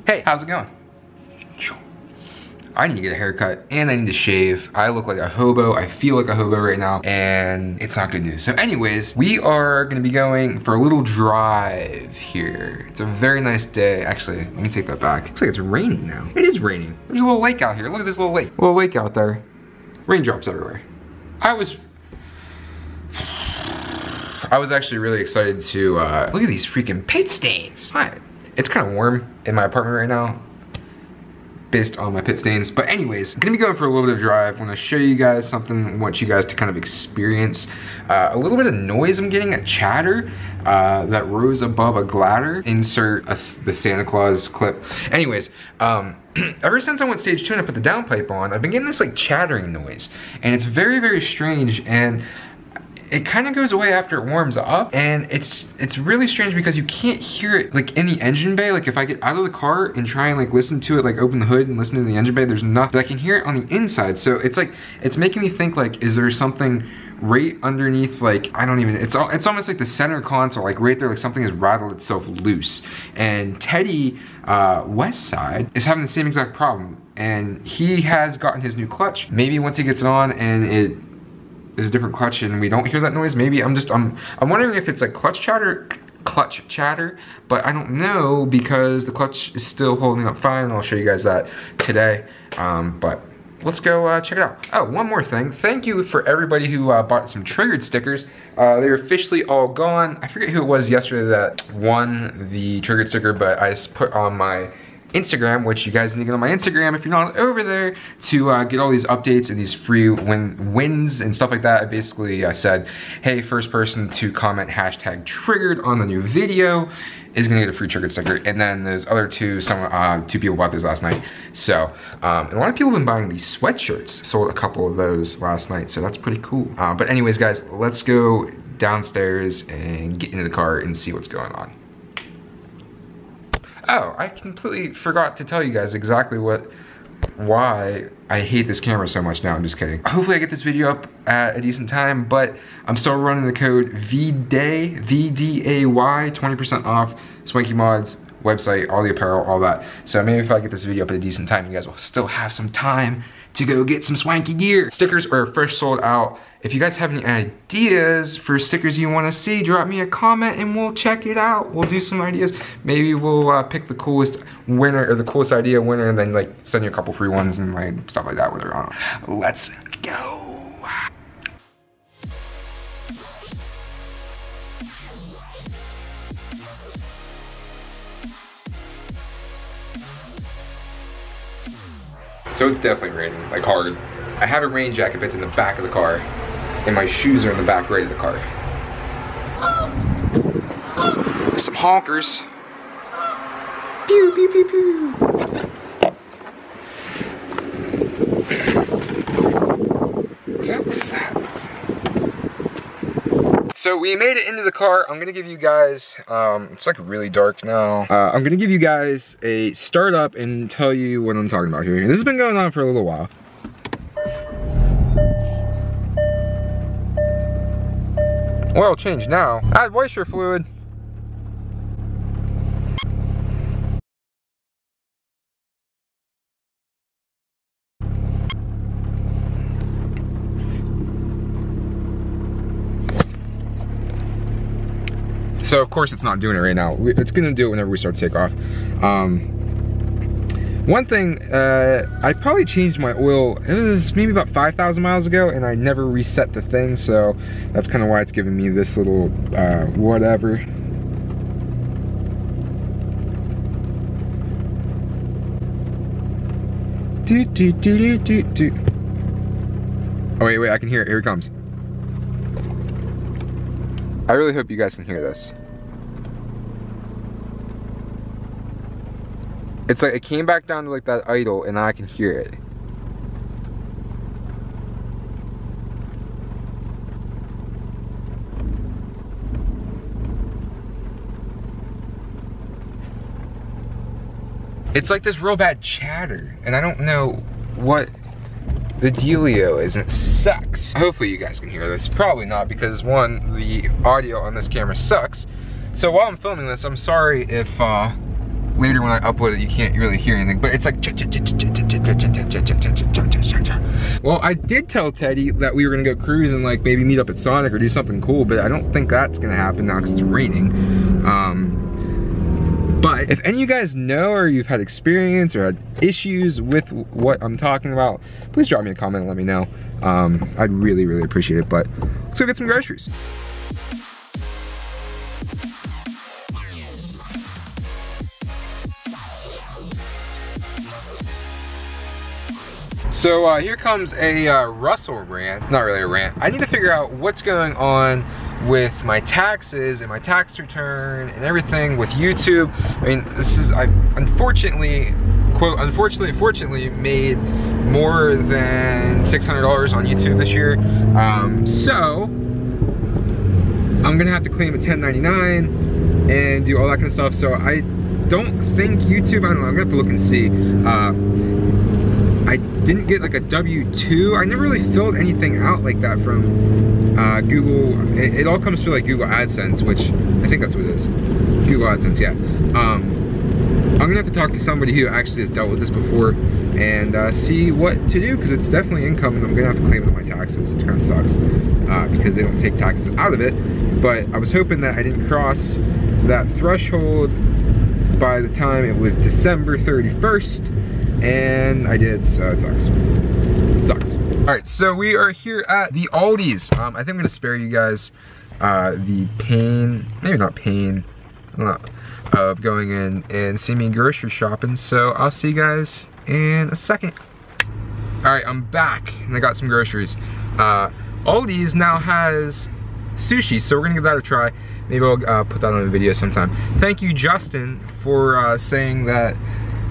Hey, how's it going? I need to get a haircut and I need to shave. I look like a hobo. I feel like a hobo right now and it's not good news. So anyways, we are gonna be going for a little drive here. It's a very nice day. Actually, let me take that back. Looks like it's raining now. It is raining. There's a little lake out here. Look at this little lake. Little lake out there. Raindrops everywhere. I was actually really excited to, look at these freaking paint stains. Hi. It's kind of warm in my apartment right now, based on my pit stains. But anyways, I'm gonna be going for a little bit of drive. I wanna show you guys something. I want you guys to kind of experience a little bit of noise I'm getting, a chatter that rose above a glider. Insert the Santa Claus clip. Anyways, ever since I went stage 2 and I put the downpipe on, I've been getting this like chattering noise. And it's very, very strange. And it kind of goes away after it warms up, and it's really strange because you can't hear it like in the engine bay. Like if I get out of the car and try and like listen to it, like open the hood and listen to the engine bay, there's nothing, but I can hear it on the inside. So it's like, it's making me think like, is there something right underneath, like, I don't even, it's almost like the center console, like right there, like something has rattled itself loose. And Teddy, West Side, is having the same exact problem. And he has gotten his new clutch. Maybe once he gets it on and it is a different clutch and we don't hear that noise, maybe I'm wondering if it's like clutch chatter, but I don't know because the clutch is still holding up fine, and I'll show you guys that today. But let's go check it out. Oh, one more thing. Thank you for everybody who bought some triggered stickers. They're officially all gone. I forget who it was yesterday that won the triggered sticker, but I just put on my Instagram, which you guys need to get on my Instagram if you're not over there, to get all these updates and these free wins and stuff like that. I basically said, hey, first person to comment hashtag triggered on the new video is gonna get a free triggered sticker. And then there's other two people bought those last night. So, and a lot of people have been buying these sweatshirts. Sold a couple of those last night, so that's pretty cool. But anyways, guys, let's go downstairs and get into the car and see what's going on. Oh, I completely forgot to tell you guys exactly why I hate this camera so much now. I'm just kidding. Hopefully I get this video up at a decent time, but I'm still running the code VDAY, V-D-A-Y, 20% off Swankymods website, all the apparel, all that. So maybe if I get this video up at a decent time, you guys will still have some time to go get some swanky gear. Stickers are first sold out. If you guys have any ideas for stickers you want to see, drop me a comment and we'll check it out. We'll do some ideas. Maybe we'll pick the coolest winner or the coolest idea winner and then like send you a couple free ones and like stuff like that. Whatever. I don't know. Let's go. So it's definitely raining, like hard. I have a rain jacket, but it's in the back of the car. And my shoes are in the back right of the car. Some honkers. Pew, pew, pew, pew. What is that? So we made it into the car. I'm gonna give you guys, it's like really dark now. I'm gonna give you guys a start up and tell you what I'm talking about here. This has been going on for a little while. Oil change now. Add moisture fluid. So of course it's not doing it right now. It's gonna do it whenever we start to take off. One thing, I probably changed my oil, it was maybe about 5,000 miles ago, and I never reset the thing, so that's kind of why it's giving me this little whatever. Oh wait, I can hear it, here it comes. I really hope you guys can hear this. It's like it came back down to like that idle and I can hear it. It's like this real bad chatter and I don't know what the dealio is, and it sucks. Hopefully you guys can hear this. Probably not, because one, the audio on this camera sucks. So while I'm filming this, I'm sorry if later when I upload it, you can't really hear anything, but it's like. Well, I did tell Teddy that we were gonna go cruise and like maybe meet up at Sonic or do something cool, but I don't think that's gonna happen now because it's raining. But if any of you guys know or you've had experience or had issues with what I'm talking about, please drop me a comment and let me know. I'd really, really appreciate it, but let's go get some groceries. So here comes a Russell rant, not really a rant. I need to figure out what's going on with my taxes and my tax return and everything with YouTube. I mean, I've unfortunately, quote, fortunately made more than $600 on YouTube this year. So I'm gonna have to claim a 1099 and do all that kind of stuff. So I don't think YouTube, I don't know, I'm gonna have to look and see. I didn't get like a W-2. I never really filled anything out like that from Google. It all comes through like Google AdSense, which I think that's what it is. Google AdSense, yeah. I'm gonna have to talk to somebody who actually has dealt with this before and see what to do, because it's definitely income and I'm gonna have to claim it on my taxes, which kind of sucks because they don't take taxes out of it. But I was hoping that I didn't cross that threshold by the time it was December 31st. And I did, so it sucks. It sucks. All right, so we are here at the Aldi's. I think I'm gonna spare you guys the pain, maybe not pain, I don't know, of going in and seeing me grocery shopping. So I'll see you guys in a second. All right, I'm back and I got some groceries. Aldi's now has sushi, so we're gonna give that a try. Maybe I'll put that on a video sometime. Thank you, Justin, for saying that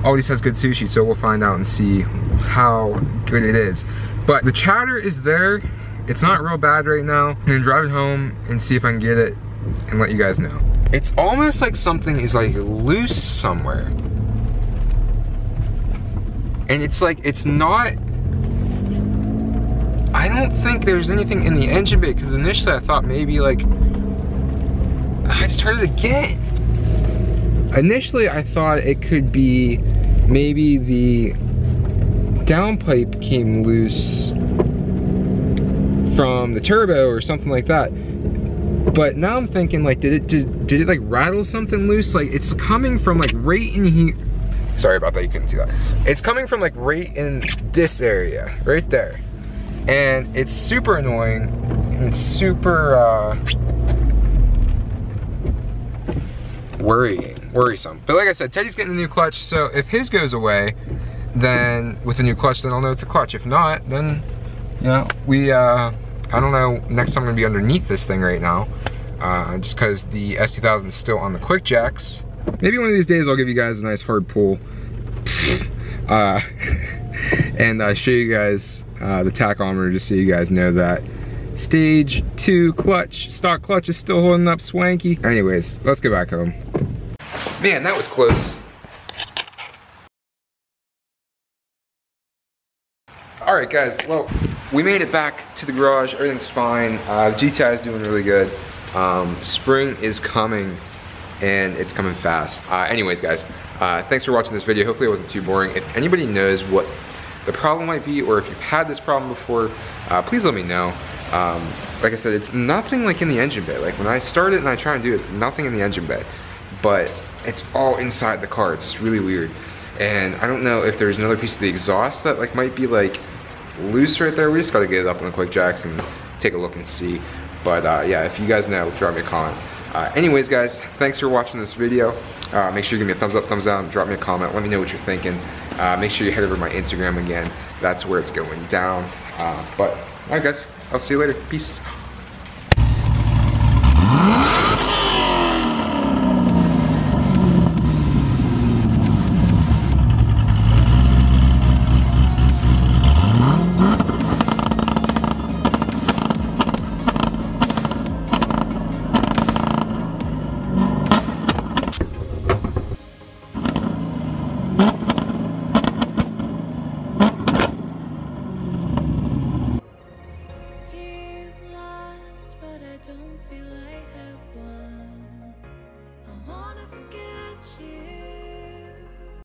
Aldi's has good sushi, so we'll find out and see how good it is. But the chatter is there. It's not real bad right now. I'm gonna drive it home and see if I can get it and let you guys know. It's almost like something is like loose somewhere. And it's like, it's not, I don't think there's anything in the engine bay, because initially I thought maybe like, I started again. Initially, I thought it could be maybe the downpipe came loose from the turbo or something like that. But now I'm thinking like, did it like rattle something loose? Like it's coming from like right in here. Sorry about that, you couldn't see that. It's coming from like right in this area, right there. And it's super annoying and it's super, worrisome. But like I said, Teddy's getting a new clutch, so if his goes away, then with a new clutch, then I'll know it's a clutch. If not, then, you know, I don't know, next time I'm gonna be underneath this thing right now, just because the S2000 is still on the quick jacks. Maybe one of these days I'll give you guys a nice hard pull, and show you guys the tachometer, just so you guys know that Stage 2 clutch, stock clutch is still holding up swanky. Anyways, let's get back home. Man, that was close. All right, guys, well, we made it back to the garage. Everything's fine. The GTI is doing really good. Spring is coming, and it's coming fast. Anyways, guys, thanks for watching this video. Hopefully it wasn't too boring. If anybody knows what the problem might be, or if you've had this problem before, please let me know. Like I said, it's nothing like in the engine bay. Like when I start it and I try and do it, it's nothing in the engine bay, but it's all inside the car. It's just really weird. And I don't know if there's another piece of the exhaust that like might be like loose right there. We just gotta get it up on the quick jacks and take a look and see. But yeah, if you guys know, drop me a comment. Anyways, guys, thanks for watching this video. Make sure you give me a thumbs up, thumbs down, drop me a comment, let me know what you're thinking. Make sure you head over to my Instagram again. That's where it's going down. But, alright guys, I'll see you later. Peace.